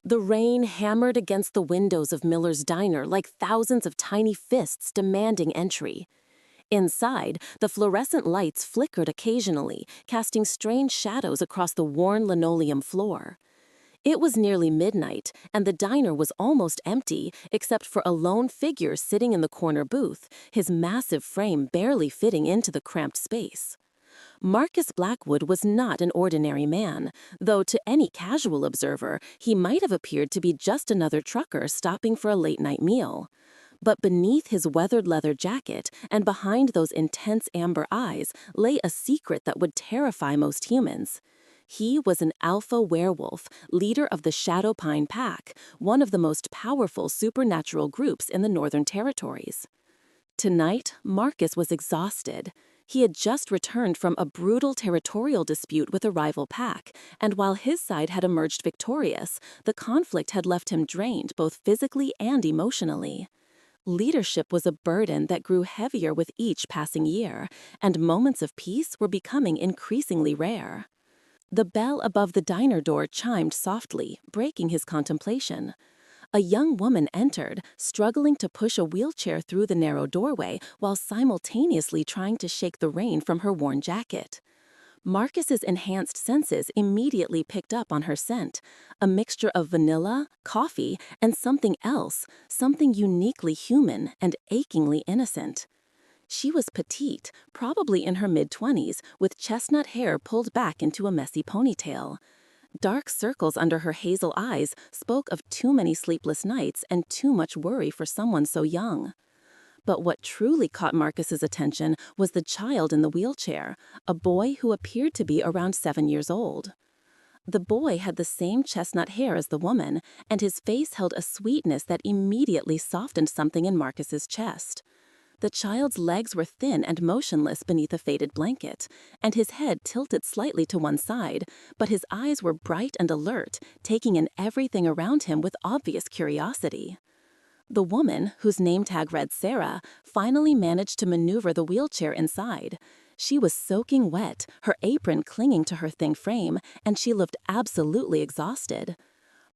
The rain hammered against the windows of Miller's diner like thousands of tiny fists demanding entry. Inside, the fluorescent lights flickered occasionally, casting strange shadows across the worn linoleum floor. It was nearly midnight, and the diner was almost empty, except for a lone figure sitting in the corner booth, his massive frame barely fitting into the cramped space. Marcus Blackwood was not an ordinary man, though to any casual observer, he might have appeared to be just another trucker stopping for a late-night meal. But beneath his weathered leather jacket and behind those intense amber eyes lay a secret that would terrify most humans. He was an alpha werewolf, leader of the Shadow Pine Pack, one of the most powerful supernatural groups in the Northern Territories. Tonight, Marcus was exhausted. He had just returned from a brutal territorial dispute with a rival pack, and while his side had emerged victorious, the conflict had left him drained both physically and emotionally. Leadership was a burden that grew heavier with each passing year, and moments of peace were becoming increasingly rare. The bell above the diner door chimed softly, breaking his contemplation. A young woman entered, struggling to push a wheelchair through the narrow doorway while simultaneously trying to shake the rain from her worn jacket. Marcus's enhanced senses immediately picked up on her scent, a mixture of vanilla, coffee, and something else, something uniquely human and achingly innocent. She was petite, probably in her mid-20s, with chestnut hair pulled back into a messy ponytail. Dark circles under her hazel eyes spoke of too many sleepless nights and too much worry for someone so young. But what truly caught Marcus's attention was the child in the wheelchair, a boy who appeared to be around 7 years old. The boy had the same chestnut hair as the woman, and his face held a sweetness that immediately softened something in Marcus's chest. The child's legs were thin and motionless beneath a faded blanket, and his head tilted slightly to one side, but his eyes were bright and alert, taking in everything around him with obvious curiosity. The woman, whose name tag read Sarah, finally managed to maneuver the wheelchair inside. She was soaking wet, her apron clinging to her thin frame, and she looked absolutely exhausted.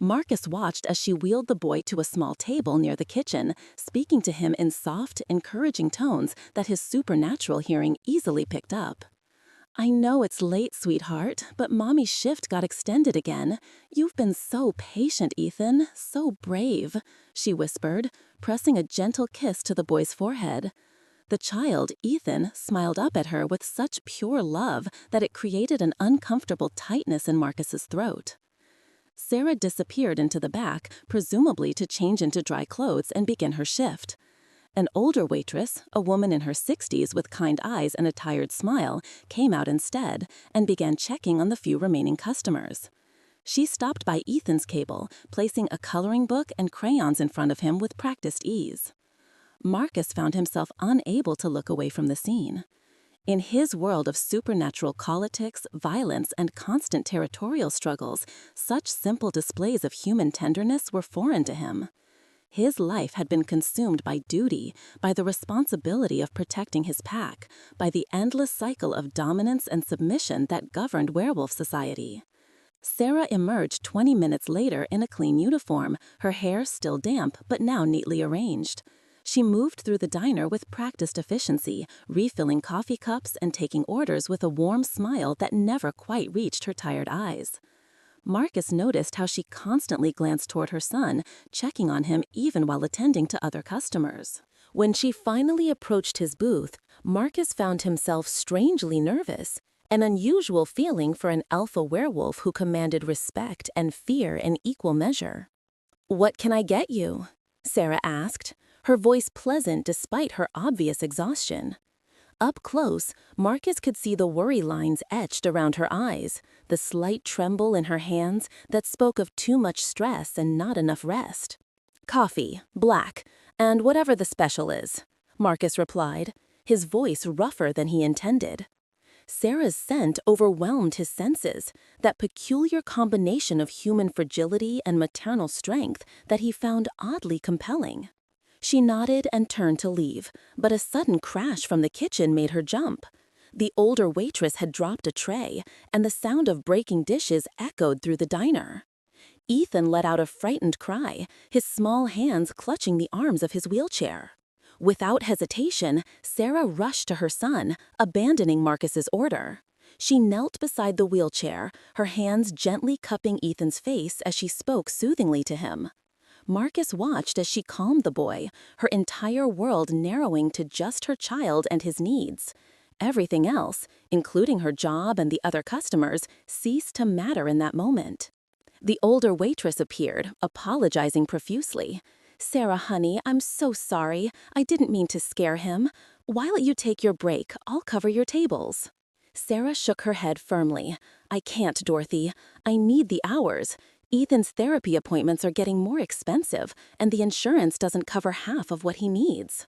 Marcus watched as she wheeled the boy to a small table near the kitchen, speaking to him in soft, encouraging tones that his supernatural hearing easily picked up. "I know it's late, sweetheart, but Mommy's shift got extended again. You've been so patient, Ethan, so brave," she whispered, pressing a gentle kiss to the boy's forehead. The child, Ethan, smiled up at her with such pure love that it created an uncomfortable tightness in Marcus's throat. Sarah disappeared into the back, presumably to change into dry clothes and begin her shift. An older waitress, a woman in her 60s with kind eyes and a tired smile, came out instead and began checking on the few remaining customers. She stopped by Ethan's table, placing a coloring book and crayons in front of him with practiced ease. Marcus found himself unable to look away from the scene. In his world of supernatural politics, violence, and constant territorial struggles, such simple displays of human tenderness were foreign to him. His life had been consumed by duty, by the responsibility of protecting his pack, by the endless cycle of dominance and submission that governed werewolf society. Sarah emerged 20 minutes later in a clean uniform, her hair still damp but now neatly arranged. She moved through the diner with practiced efficiency, refilling coffee cups and taking orders with a warm smile that never quite reached her tired eyes. Marcus noticed how she constantly glanced toward her son, checking on him even while attending to other customers. When she finally approached his booth, Marcus found himself strangely nervous, an unusual feeling for an alpha werewolf who commanded respect and fear in equal measure. "What can I get you?" Sarah asked, her voice pleasant despite her obvious exhaustion. Up close, Marcus could see the worry lines etched around her eyes, the slight tremble in her hands that spoke of too much stress and not enough rest. "Coffee, black, and whatever the special is," Marcus replied, his voice rougher than he intended. Sarah's scent overwhelmed his senses, that peculiar combination of human fragility and maternal strength that he found oddly compelling. She nodded and turned to leave, but a sudden crash from the kitchen made her jump. The older waitress had dropped a tray, and the sound of breaking dishes echoed through the diner. Ethan let out a frightened cry, his small hands clutching the arms of his wheelchair. Without hesitation, Sarah rushed to her son, abandoning Marcus's order. She knelt beside the wheelchair, her hands gently cupping Ethan's face as she spoke soothingly to him. Marcus watched as she calmed the boy, her entire world narrowing to just her child and his needs. Everything else, including her job and the other customers, ceased to matter in that moment. The older waitress appeared, apologizing profusely. "Sarah, honey, I'm so sorry. I didn't mean to scare him. Why don't you take your break? I'll cover your tables." Sarah shook her head firmly. "I can't, Dorothy. I need the hours. Ethan's therapy appointments are getting more expensive, and the insurance doesn't cover half of what he needs."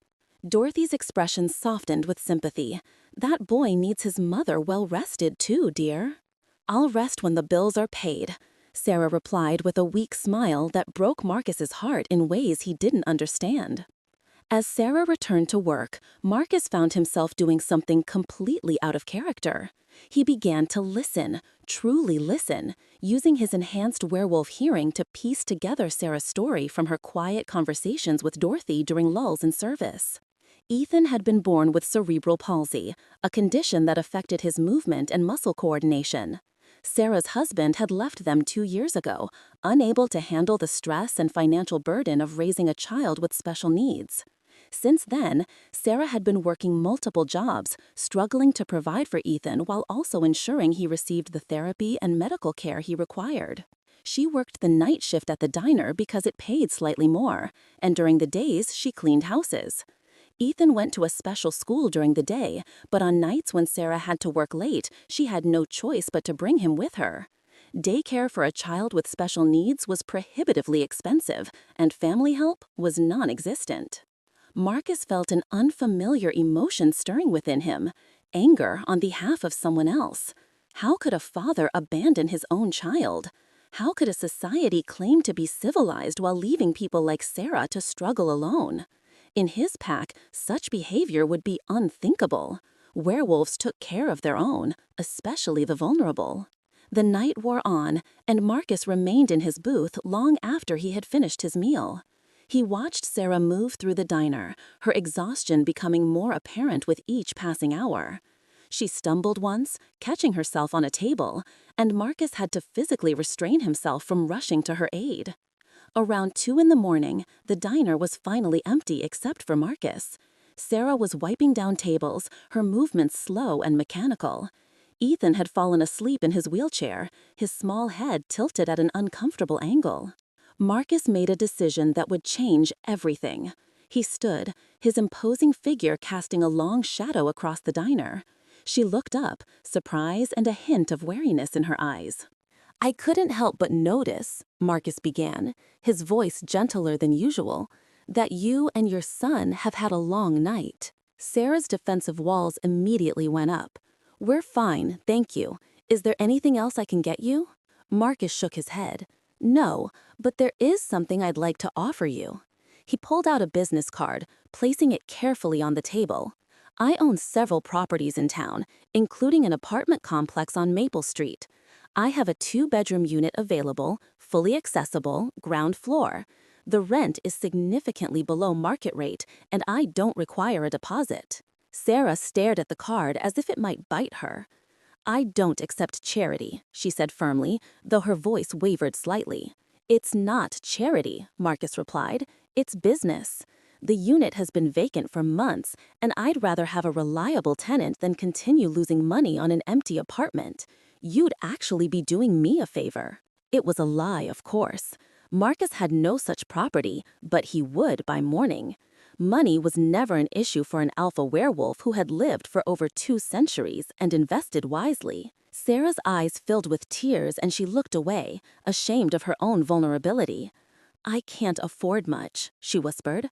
Dorothy's expression softened with sympathy. "That boy needs his mother well rested too, dear." "I'll rest when the bills are paid," Sarah replied with a weak smile that broke Marcus's heart in ways he didn't understand. As Sarah returned to work, Marcus found himself doing something completely out of character. He began to listen, truly listen, using his enhanced werewolf hearing to piece together Sarah's story from her quiet conversations with Dorothy during lulls in service. Ethan had been born with cerebral palsy, a condition that affected his movement and muscle coordination. Sarah's husband had left them 2 years ago, unable to handle the stress and financial burden of raising a child with special needs. Since then, Sarah had been working multiple jobs, struggling to provide for Ethan while also ensuring he received the therapy and medical care he required. She worked the night shift at the diner because it paid slightly more, and during the days she cleaned houses. Ethan went to a special school during the day, but on nights when Sarah had to work late, she had no choice but to bring him with her. Daycare for a child with special needs was prohibitively expensive, and family help was non-existent. Marcus felt an unfamiliar emotion stirring within him, anger on behalf of someone else. How could a father abandon his own child? How could a society claim to be civilized while leaving people like Sarah to struggle alone? In his pack, such behavior would be unthinkable. Werewolves took care of their own, especially the vulnerable. The night wore on, and Marcus remained in his booth long after he had finished his meal. He watched Sarah move through the diner, her exhaustion becoming more apparent with each passing hour. She stumbled once, catching herself on a table, and Marcus had to physically restrain himself from rushing to her aid. Around 2 in the morning, the diner was finally empty except for Marcus. Sarah was wiping down tables, her movements slow and mechanical. Ethan had fallen asleep in his wheelchair, his small head tilted at an uncomfortable angle. Marcus made a decision that would change everything. He stood, his imposing figure casting a long shadow across the diner. She looked up, surprise and a hint of wariness in her eyes. "I couldn't help but notice," Marcus began, his voice gentler than usual, "that you and your son have had a long night." Sarah's defensive walls immediately went up. "We're fine, thank you. Is there anything else I can get you?" Marcus shook his head. "No, but there is something I'd like to offer you." He pulled out a business card, placing it carefully on the table. "I own several properties in town, including an apartment complex on Maple Street. I have a 2-bedroom unit available, fully accessible, ground floor. The rent is significantly below market rate, and I don't require a deposit." Sarah stared at the card as if it might bite her. "I don't accept charity," she said firmly, though her voice wavered slightly. "It's not charity," Marcus replied. "It's business. The unit has been vacant for months, and I'd rather have a reliable tenant than continue losing money on an empty apartment. You'd actually be doing me a favor." It was a lie, of course. Marcus had no such property, but he would by morning. Money was never an issue for an alpha werewolf who had lived for over 2 centuries and invested wisely. Sarah's eyes filled with tears and she looked away, ashamed of her own vulnerability. "I can't afford much," she whispered.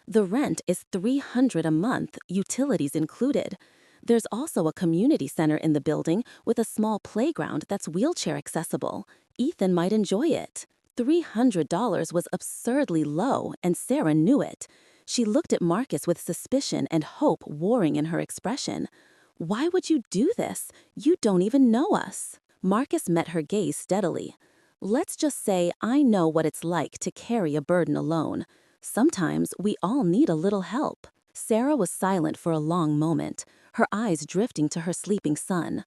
"The rent is $300 a month, utilities included. There's also a community center in the building with a small playground that's wheelchair accessible. Ethan might enjoy it." $300 was absurdly low, and Sarah knew it. She looked at Marcus with suspicion and hope warring in her expression. "Why would you do this? You don't even know us." Marcus met her gaze steadily. Let's just say I know what it's like to carry a burden alone. Sometimes we all need a little help. Sarah was silent for a long moment, her eyes drifting to her sleeping son.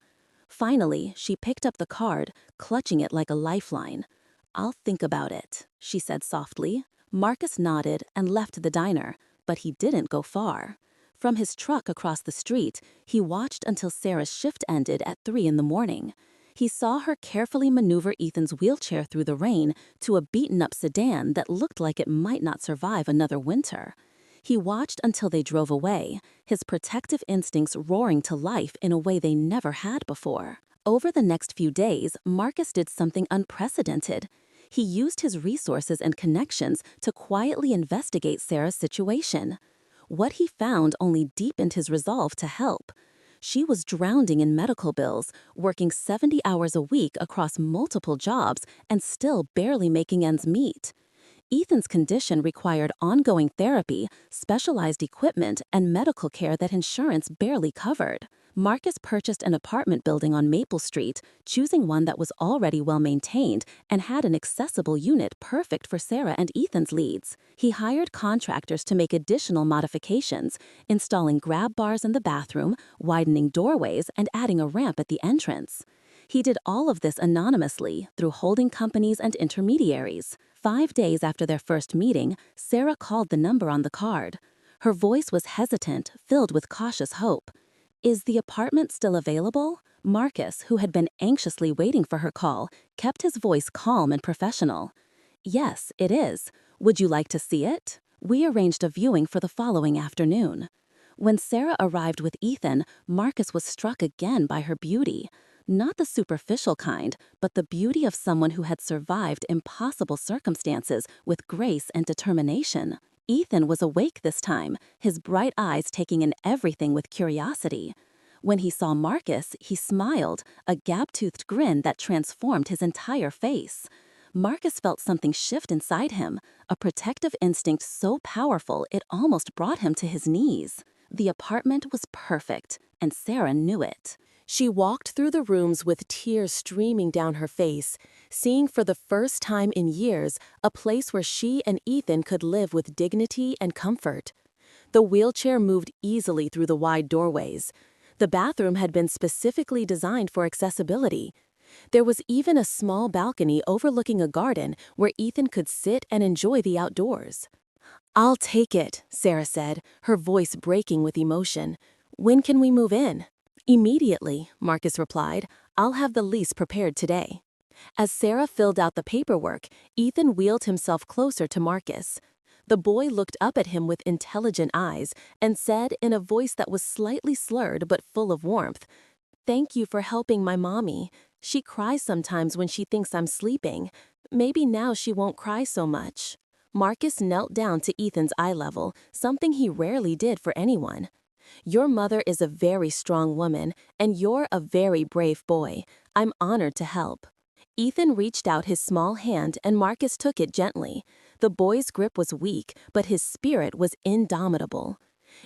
Finally, she picked up the card, clutching it like a lifeline. "I'll think about it," she said softly. Marcus nodded and left the diner, but he didn't go far. From his truck across the street, he watched until Sarah's shift ended at 3 in the morning. He saw her carefully maneuver Ethan's wheelchair through the rain to a beaten-up sedan that looked like it might not survive another winter. He watched until they drove away, his protective instincts roaring to life in a way they never had before. Over the next few days, Marcus did something unprecedented. He used his resources and connections to quietly investigate Sarah's situation. What he found only deepened his resolve to help. She was drowning in medical bills, working 70 hours a week across multiple jobs, and still barely making ends meet. Ethan's condition required ongoing therapy, specialized equipment, and medical care that insurance barely covered. Marcus purchased an apartment building on Maple Street, choosing one that was already well-maintained and had an accessible unit perfect for Sarah and Ethan's needs. He hired contractors to make additional modifications, installing grab bars in the bathroom, widening doorways, and adding a ramp at the entrance. He did all of this anonymously through holding companies and intermediaries. 5 days after their first meeting, Sarah called the number on the card. Her voice was hesitant, filled with cautious hope. "Is the apartment still available?" Marcus, who had been anxiously waiting for her call, kept his voice calm and professional. "Yes, it is. Would you like to see it?" We arranged a viewing for the following afternoon. When Sarah arrived with Ethan, Marcus was struck again by her beauty. Not the superficial kind, but the beauty of someone who had survived impossible circumstances with grace and determination. Ethan was awake this time, his bright eyes taking in everything with curiosity. When he saw Marcus, he smiled, a gap-toothed grin that transformed his entire face. Marcus felt something shift inside him, a protective instinct so powerful it almost brought him to his knees. The apartment was perfect, and Sarah knew it. She walked through the rooms with tears streaming down her face, seeing for the first time in years a place where she and Ethan could live with dignity and comfort. The wheelchair moved easily through the wide doorways. The bathroom had been specifically designed for accessibility. There was even a small balcony overlooking a garden where Ethan could sit and enjoy the outdoors. "I'll take it," Sarah said, her voice breaking with emotion. "When can we move in?" "Immediately," Marcus replied. "I'll have the lease prepared today." As Sarah filled out the paperwork, Ethan wheeled himself closer to Marcus. The boy looked up at him with intelligent eyes and said in a voice that was slightly slurred but full of warmth, "Thank you for helping my mommy. She cries sometimes when she thinks I'm sleeping. Maybe now she won't cry so much." Marcus knelt down to Ethan's eye level, something he rarely did for anyone. "Your mother is a very strong woman, and you're a very brave boy. I'm honored to help." Ethan reached out his small hand and Marcus took it gently. The boy's grip was weak, but his spirit was indomitable.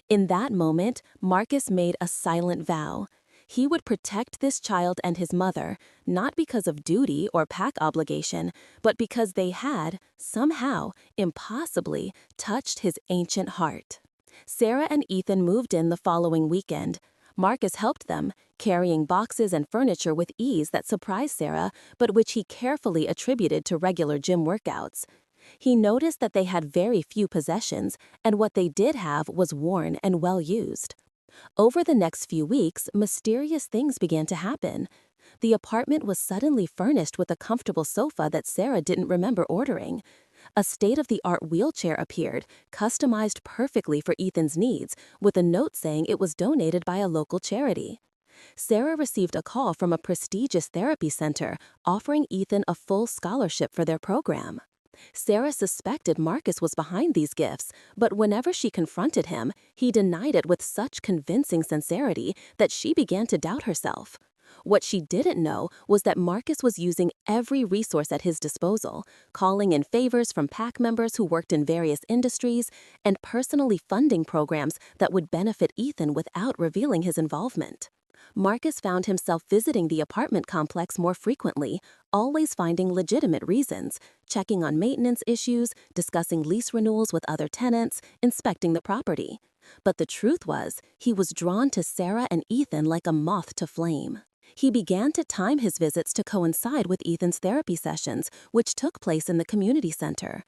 In that moment, Marcus made a silent vow. He would protect this child and his mother, not because of duty or pack obligation, but because they had, somehow, impossibly, touched his ancient heart. Sarah and Ethan moved in the following weekend. Marcus helped them, carrying boxes and furniture with ease that surprised Sarah, but which he carefully attributed to regular gym workouts. He noticed that they had very few possessions, and what they did have was worn and well used. Over the next few weeks, mysterious things began to happen. The apartment was suddenly furnished with a comfortable sofa that Sarah didn't remember ordering. A state-of-the-art wheelchair appeared, customized perfectly for Ethan's needs, with a note saying it was donated by a local charity. Sarah received a call from a prestigious therapy center offering Ethan a full scholarship for their program. Sarah suspected Marcus was behind these gifts, but whenever she confronted him, he denied it with such convincing sincerity that she began to doubt herself. What she didn't know was that Marcus was using every resource at his disposal, calling in favors from PAC members who worked in various industries, and personally funding programs that would benefit Ethan without revealing his involvement. Marcus found himself visiting the apartment complex more frequently, always finding legitimate reasons, checking on maintenance issues, discussing lease renewals with other tenants, inspecting the property. But the truth was, he was drawn to Sarah and Ethan like a moth to flame. He began to time his visits to coincide with Ethan's therapy sessions, which took place in the community center.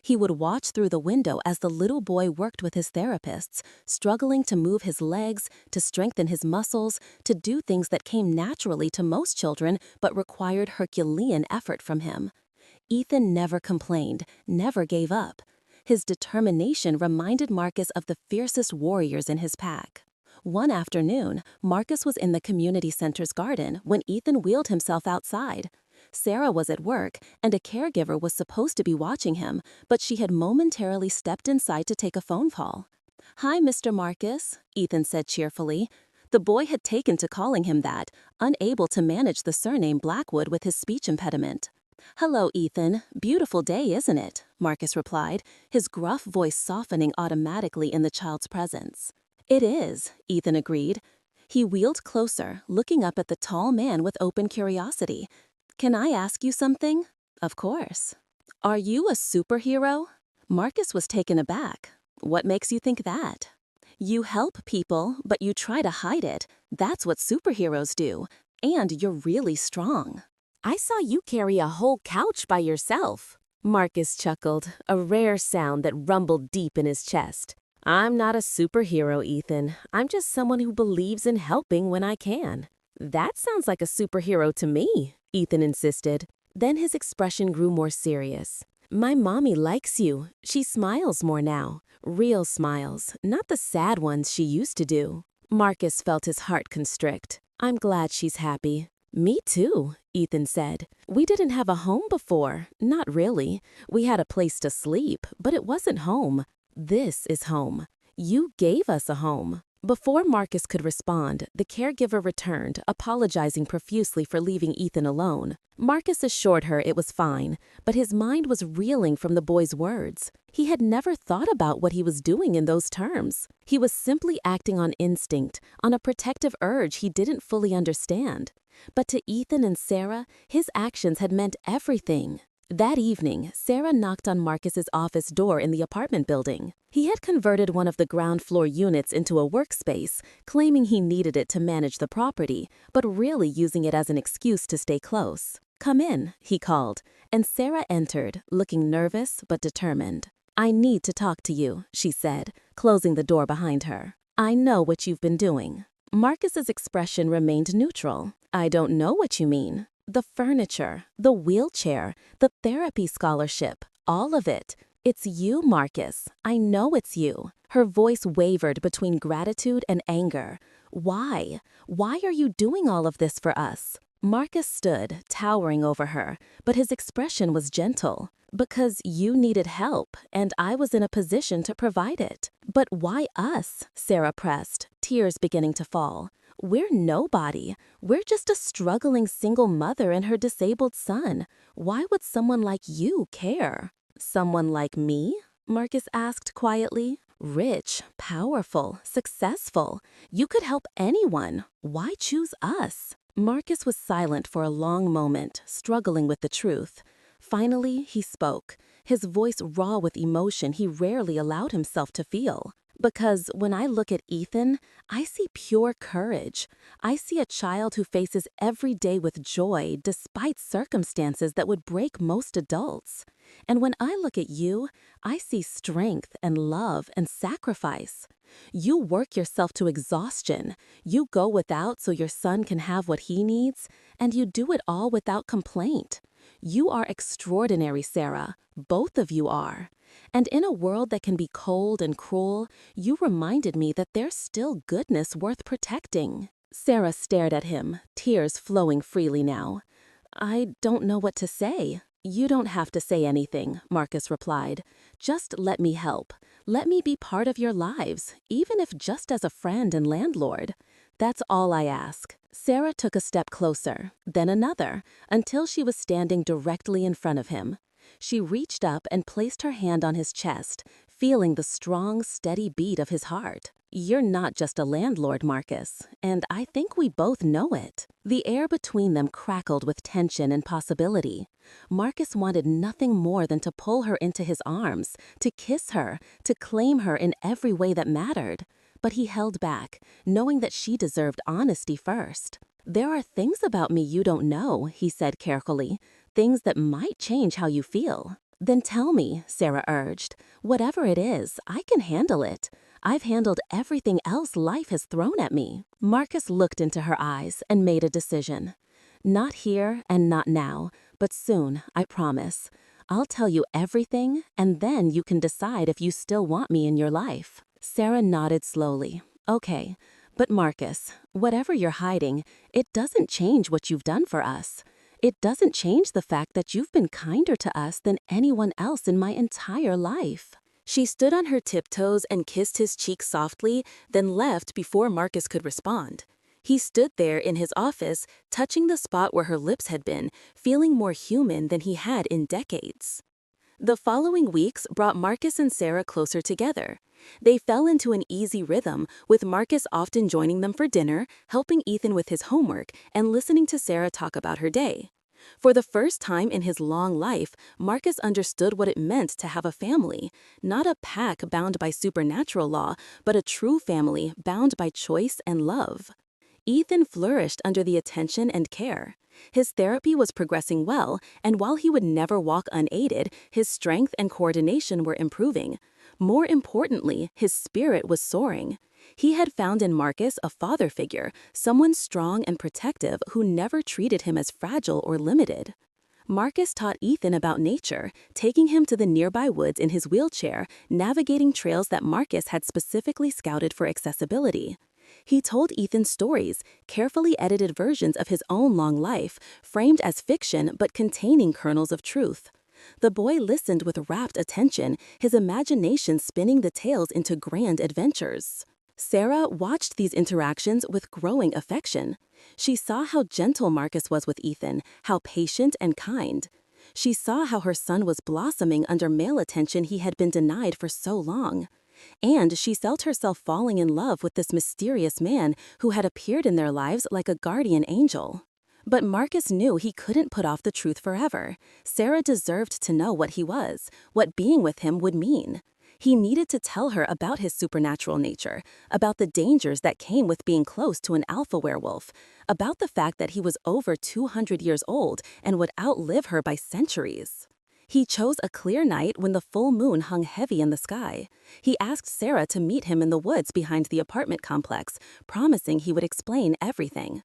He would watch through the window as the little boy worked with his therapists, struggling to move his legs, to strengthen his muscles, to do things that came naturally to most children but required Herculean effort from him. Ethan never complained, never gave up. His determination reminded Marcus of the fiercest warriors in his pack. One afternoon, Marcus was in the community center's garden when Ethan wheeled himself outside. Sarah was at work, and a caregiver was supposed to be watching him, but she had momentarily stepped inside to take a phone call. "Hi, Mr. Marcus," Ethan said cheerfully. The boy had taken to calling him that, unable to manage the surname Blackwood with his speech impediment. "Hello, Ethan. Beautiful day, isn't it?" Marcus replied, his gruff voice softening automatically in the child's presence. "It is," Ethan agreed. He wheeled closer, looking up at the tall man with open curiosity. "Can I ask you something?" "Of course." "Are you a superhero?" Marcus was taken aback. "What makes you think that?" "You help people, but you try to hide it. That's what superheroes do. And you're really strong." "I saw you carry a whole couch by yourself." Marcus chuckled, a rare sound that rumbled deep in his chest. "I'm not a superhero, Ethan. I'm just someone who believes in helping when I can." "That sounds like a superhero to me," Ethan insisted. Then his expression grew more serious. "My mommy likes you. She smiles more now. Real smiles, not the sad ones she used to do." Marcus felt his heart constrict. "I'm glad she's happy." "Me too," Ethan said. "We didn't have a home before. Not really. We had a place to sleep, but it wasn't home. This is home. You gave us a home." Before Marcus could respond, the caregiver returned, apologizing profusely for leaving Ethan alone. Marcus assured her it was fine, but his mind was reeling from the boy's words. He had never thought about what he was doing in those terms. He was simply acting on instinct, on a protective urge he didn't fully understand. But to Ethan and Sarah, his actions had meant everything. That evening, Sarah knocked on Marcus's office door in the apartment building. He had converted one of the ground floor units into a workspace, claiming he needed it to manage the property, but really using it as an excuse to stay close. "Come in," he called, and Sarah entered, looking nervous but determined. "I need to talk to you," she said, closing the door behind her. "I know what you've been doing." Marcus's expression remained neutral. "I don't know what you mean." "The furniture, the wheelchair, the therapy scholarship, all of it. It's you, Marcus. I know it's you." Her voice wavered between gratitude and anger. "Why? Why are you doing all of this for us?" Marcus stood, towering over her, but his expression was gentle. "Because you needed help, and I was in a position to provide it." "But why us?" Sarah pressed, tears beginning to fall. "We're nobody. We're just a struggling single mother and her disabled son. Why would someone like you care?" "Someone like me?" Marcus asked quietly. "Rich, powerful, successful. You could help anyone. Why choose us?" Marcus was silent for a long moment, struggling with the truth. Finally, he spoke, his voice raw with emotion he rarely allowed himself to feel. "Because when I look at Ethan, I see pure courage. I see a child who faces every day with joy despite circumstances that would break most adults. And when I look at you, I see strength and love and sacrifice. You work yourself to exhaustion. You go without so your son can have what he needs, and you do it all without complaint. You are extraordinary, Sarah. Both of you are. And in a world that can be cold and cruel, you reminded me that there's still goodness worth protecting." Sarah stared at him, tears flowing freely now. "I don't know what to say." "You don't have to say anything," Marcus replied. "Just let me help. Let me be part of your lives, even if just as a friend and landlord. That's all I ask." Sarah took a step closer, then another, until she was standing directly in front of him. She reached up and placed her hand on his chest, feeling the strong, steady beat of his heart. You're not just a landlord, Marcus, and I think we both know it. The air between them crackled with tension and possibility. Marcus wanted nothing more than to pull her into his arms, to kiss her, to claim her in every way that mattered. But he held back, knowing that she deserved honesty first. There are things about me you don't know, he said carefully, things that might change how you feel. Then tell me, Sarah urged. Whatever it is, I can handle it. I've handled everything else life has thrown at me. Marcus looked into her eyes and made a decision. Not here and not now, but soon, I promise. I'll tell you everything, and then you can decide if you still want me in your life. Sarah nodded slowly. Okay, but Marcus, whatever you're hiding, it doesn't change what you've done for us. It doesn't change the fact that you've been kinder to us than anyone else in my entire life. She stood on her tiptoes and kissed his cheek softly, then left before Marcus could respond. He stood there in his office, touching the spot where her lips had been, feeling more human than he had in decades. The following weeks brought Marcus and Sarah closer together. They fell into an easy rhythm, with Marcus often joining them for dinner, helping Ethan with his homework, and listening to Sarah talk about her day. For the first time in his long life, Marcus understood what it meant to have a family, not a pack bound by supernatural law, but a true family bound by choice and love. Ethan flourished under the attention and care. His therapy was progressing well, and while he would never walk unaided, his strength and coordination were improving. More importantly, his spirit was soaring. He had found in Marcus a father figure, someone strong and protective who never treated him as fragile or limited. Marcus taught Ethan about nature, taking him to the nearby woods in his wheelchair, navigating trails that Marcus had specifically scouted for accessibility. He told Ethan stories, carefully edited versions of his own long life, framed as fiction but containing kernels of truth. The boy listened with rapt attention, his imagination spinning the tales into grand adventures. Sarah watched these interactions with growing affection. She saw how gentle Marcus was with Ethan, how patient and kind. She saw how her son was blossoming under male attention he had been denied for so long. And she felt herself falling in love with this mysterious man who had appeared in their lives like a guardian angel. But Marcus knew he couldn't put off the truth forever. Sarah deserved to know what he was, what being with him would mean. He needed to tell her about his supernatural nature, about the dangers that came with being close to an alpha werewolf, about the fact that he was over 200 years old and would outlive her by centuries. He chose a clear night when the full moon hung heavy in the sky. He asked Sarah to meet him in the woods behind the apartment complex, promising he would explain everything.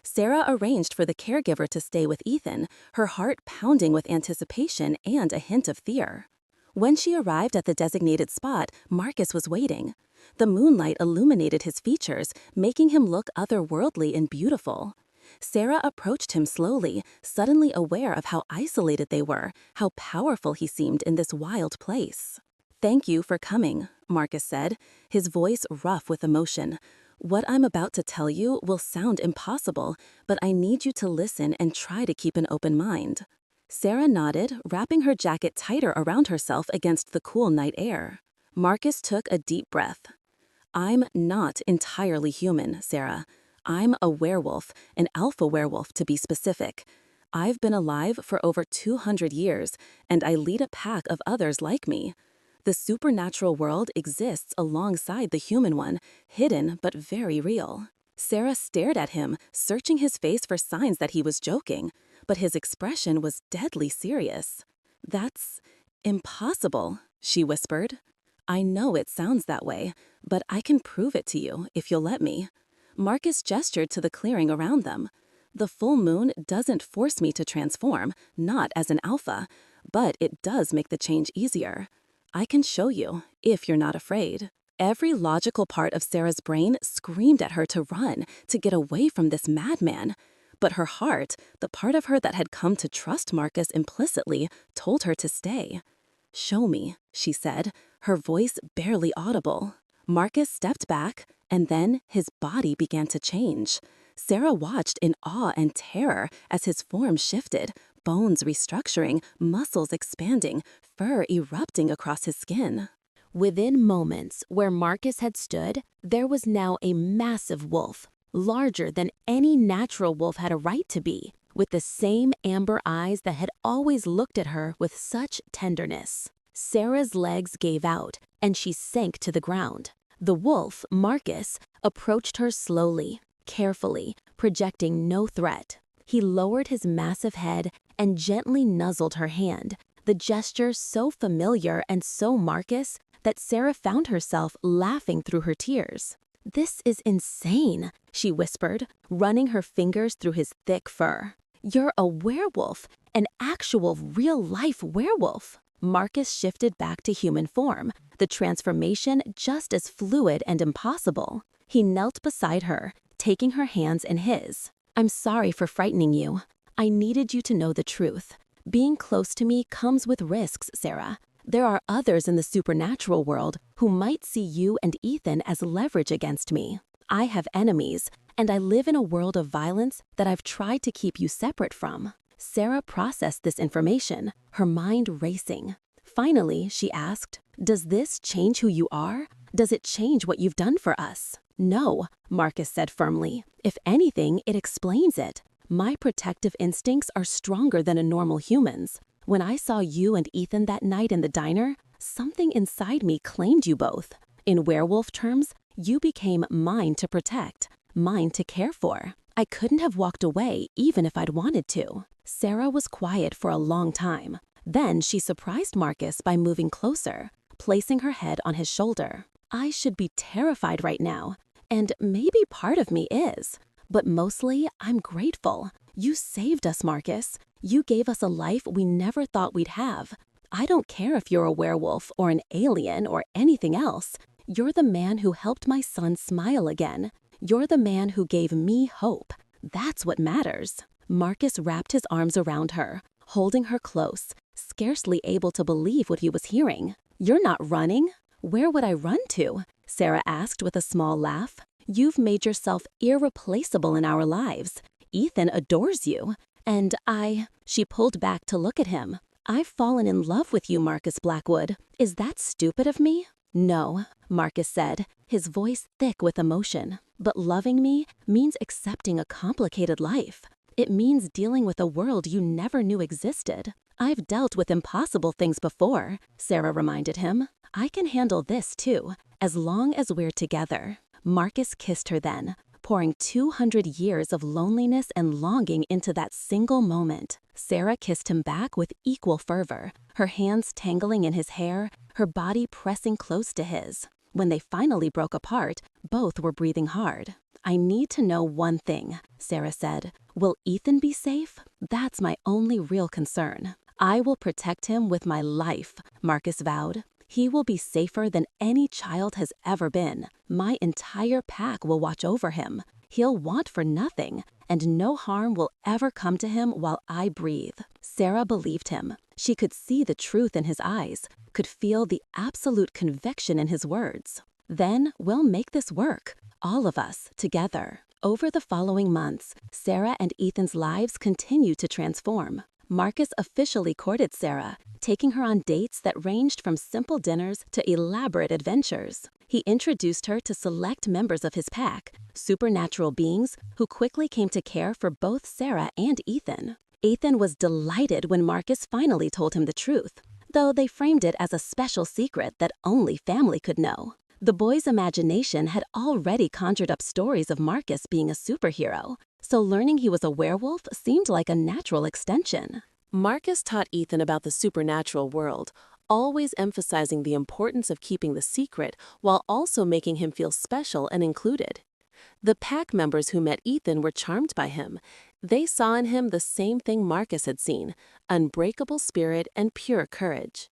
Sarah arranged for the caregiver to stay with Ethan, her heart pounding with anticipation and a hint of fear. When she arrived at the designated spot, Marcus was waiting. The moonlight illuminated his features, making him look otherworldly and beautiful. Sarah approached him slowly, suddenly aware of how isolated they were, how powerful he seemed in this wild place. "Thank you for coming," Marcus said, his voice rough with emotion. "What I'm about to tell you will sound impossible, but I need you to listen and try to keep an open mind." Sarah nodded, wrapping her jacket tighter around herself against the cool night air. Marcus took a deep breath. "I'm not entirely human, Sarah. I'm a werewolf, an alpha werewolf to be specific. I've been alive for over 200 years, and I lead a pack of others like me. The supernatural world exists alongside the human one, hidden but very real." Sarah stared at him, searching his face for signs that he was joking, but his expression was deadly serious. "That's impossible," she whispered. "I know it sounds that way, but I can prove it to you if you'll let me." Marcus gestured to the clearing around them. "The full moon doesn't force me to transform, not as an alpha, but it does make the change easier. I can show you, if you're not afraid." Every logical part of Sarah's brain screamed at her to run, to get away from this madman. But her heart, the part of her that had come to trust Marcus implicitly, told her to stay. "Show me," she said, her voice barely audible. Marcus stepped back, and then his body began to change. Sarah watched in awe and terror as his form shifted, bones restructuring, muscles expanding, fur erupting across his skin. Within moments, where Marcus had stood, there was now a massive wolf, larger than any natural wolf had a right to be, with the same amber eyes that had always looked at her with such tenderness. Sarah's legs gave out, and she sank to the ground. The wolf, Marcus, approached her slowly, carefully, projecting no threat. He lowered his massive head and gently nuzzled her hand, the gesture so familiar and so Marcus that Sarah found herself laughing through her tears. "This is insane," she whispered, running her fingers through his thick fur. "You're a werewolf, an actual real-life werewolf." Marcus shifted back to human form, the transformation just as fluid and impossible. He knelt beside her, taking her hands in his. "I'm sorry for frightening you. I needed you to know the truth. Being close to me comes with risks, Sarah. There are others in the supernatural world who might see you and Ethan as leverage against me. I have enemies, and I live in a world of violence that I've tried to keep you separate from." Sarah processed this information, her mind racing. Finally, she asked, "Does this change who you are? Does it change what you've done for us?" "No," Marcus said firmly. "If anything, it explains it. My protective instincts are stronger than a normal human's. When I saw you and Ethan that night in the diner, something inside me claimed you both. In werewolf terms, you became mine to protect, mine to care for. I couldn't have walked away even if I'd wanted to." Sarah was quiet for a long time. Then she surprised Marcus by moving closer, placing her head on his shoulder. "I should be terrified right now, and maybe part of me is. But mostly, I'm grateful. You saved us, Marcus. You gave us a life we never thought we'd have. I don't care if you're a werewolf or an alien or anything else. You're the man who helped my son smile again. You're the man who gave me hope. That's what matters." Marcus wrapped his arms around her, holding her close, scarcely able to believe what he was hearing. "You're not running? Where would I run to?" Sarah asked with a small laugh. "You've made yourself irreplaceable in our lives. Ethan adores you. And she pulled back to look at him. "I've fallen in love with you, Marcus Blackwood. Is that stupid of me?" "No," Marcus said, his voice thick with emotion. "But loving me means accepting a complicated life. It means dealing with a world you never knew existed." "I've dealt with impossible things before," Sarah reminded him. "I can handle this too, as long as we're together." Marcus kissed her then, pouring 200 years of loneliness and longing into that single moment. Sarah kissed him back with equal fervor, her hands tangling in his hair, her body pressing close to his. When they finally broke apart, both were breathing hard. "I need to know one thing," Sarah said. "Will Ethan be safe? That's my only real concern." "I will protect him with my life," Marcus vowed. "He will be safer than any child has ever been. My entire pack will watch over him. He'll want for nothing, and no harm will ever come to him while I breathe." Sarah believed him. She could see the truth in his eyes, could feel the absolute conviction in his words. "Then we'll make this work, all of us, together." Over the following months, Sarah and Ethan's lives continued to transform. Marcus officially courted Sarah, taking her on dates that ranged from simple dinners to elaborate adventures. He introduced her to select members of his pack, supernatural beings who quickly came to care for both Sarah and Ethan. Ethan was delighted when Marcus finally told him the truth, though they framed it as a special secret that only family could know. The boy's imagination had already conjured up stories of Marcus being a superhero, so learning he was a werewolf seemed like a natural extension. Marcus taught Ethan about the supernatural world, always emphasizing the importance of keeping the secret while also making him feel special and included. The pack members who met Ethan were charmed by him. They saw in him the same thing Marcus had seen, unbreakable spirit and pure courage.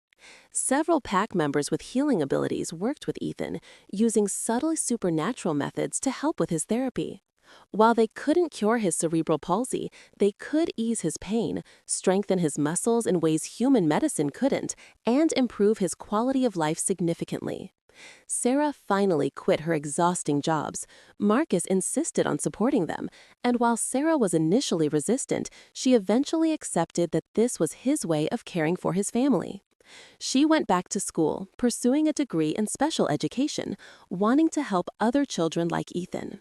Several pack members with healing abilities worked with Ethan, using subtle supernatural methods to help with his therapy. While they couldn't cure his cerebral palsy, they could ease his pain, strengthen his muscles in ways human medicine couldn't, and improve his quality of life significantly. Sarah finally quit her exhausting jobs. Marcus insisted on supporting them, and while Sarah was initially resistant, she eventually accepted that this was his way of caring for his family. She went back to school, pursuing a degree in special education, wanting to help other children like Ethan.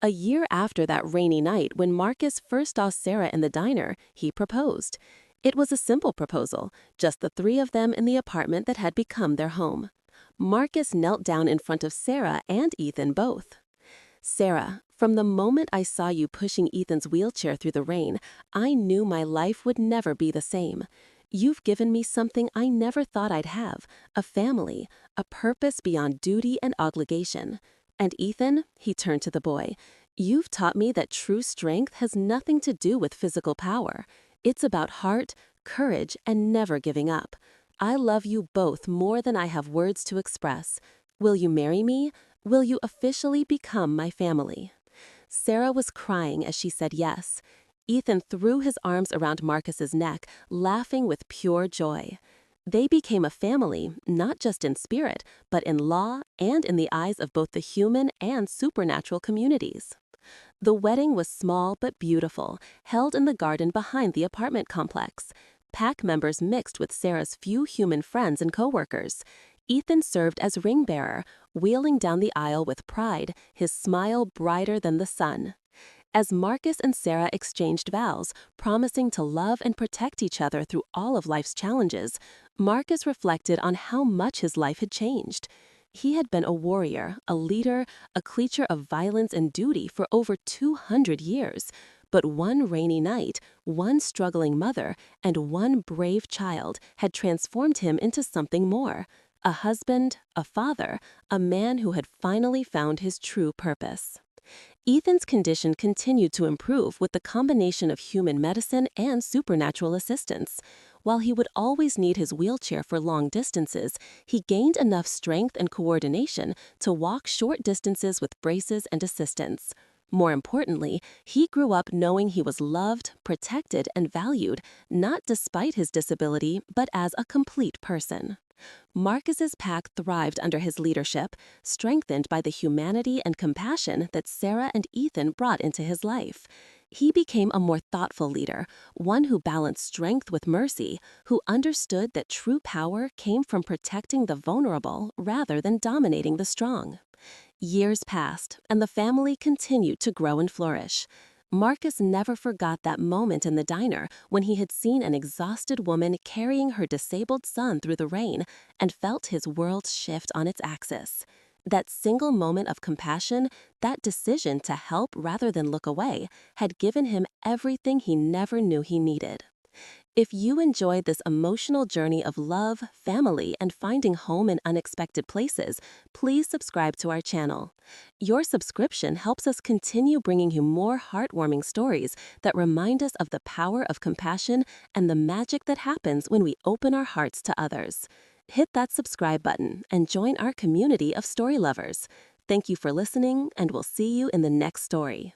A year after that rainy night when Marcus first saw Sarah in the diner, he proposed. It was a simple proposal, just the three of them in the apartment that had become their home. Marcus knelt down in front of Sarah and Ethan both. "Sarah, from the moment I saw you pushing Ethan's wheelchair through the rain, I knew my life would never be the same. You've given me something I never thought I'd have, a family, a purpose beyond duty and obligation. And Ethan," he turned to the boy, "you've taught me that true strength has nothing to do with physical power. It's about heart, courage, and never giving up. I love you both more than I have words to express. Will you marry me? Will you officially become my family?" Sarah was crying as she said yes. Ethan threw his arms around Marcus's neck, laughing with pure joy. They became a family, not just in spirit, but in law and in the eyes of both the human and supernatural communities. The wedding was small but beautiful, held in the garden behind the apartment complex. Pack members mixed with Sarah's few human friends and coworkers. Ethan served as ring bearer, wheeling down the aisle with pride, his smile brighter than the sun. As Marcus and Sarah exchanged vows, promising to love and protect each other through all of life's challenges, Marcus reflected on how much his life had changed. He had been a warrior, a leader, a creature of violence and duty for over 200 years. But one rainy night, one struggling mother, and one brave child had transformed him into something more: a husband, a father, a man who had finally found his true purpose. Ethan's condition continued to improve with the combination of human medicine and supernatural assistance. While he would always need his wheelchair for long distances, he gained enough strength and coordination to walk short distances with braces and assistance. More importantly, he grew up knowing he was loved, protected, and valued, not despite his disability, but as a complete person. Marcus's pack thrived under his leadership, strengthened by the humanity and compassion that Sarah and Ethan brought into his life. He became a more thoughtful leader, one who balanced strength with mercy, who understood that true power came from protecting the vulnerable rather than dominating the strong. Years passed, and the family continued to grow and flourish. Marcus never forgot that moment in the diner when he had seen an exhausted woman carrying her disabled son through the rain and felt his world shift on its axis. That single moment of compassion, that decision to help rather than look away, had given him everything he never knew he needed. If you enjoyed this emotional journey of love, family, and finding home in unexpected places, please subscribe to our channel. Your subscription helps us continue bringing you more heartwarming stories that remind us of the power of compassion and the magic that happens when we open our hearts to others. Hit that subscribe button and join our community of story lovers. Thank you for listening, and we'll see you in the next story.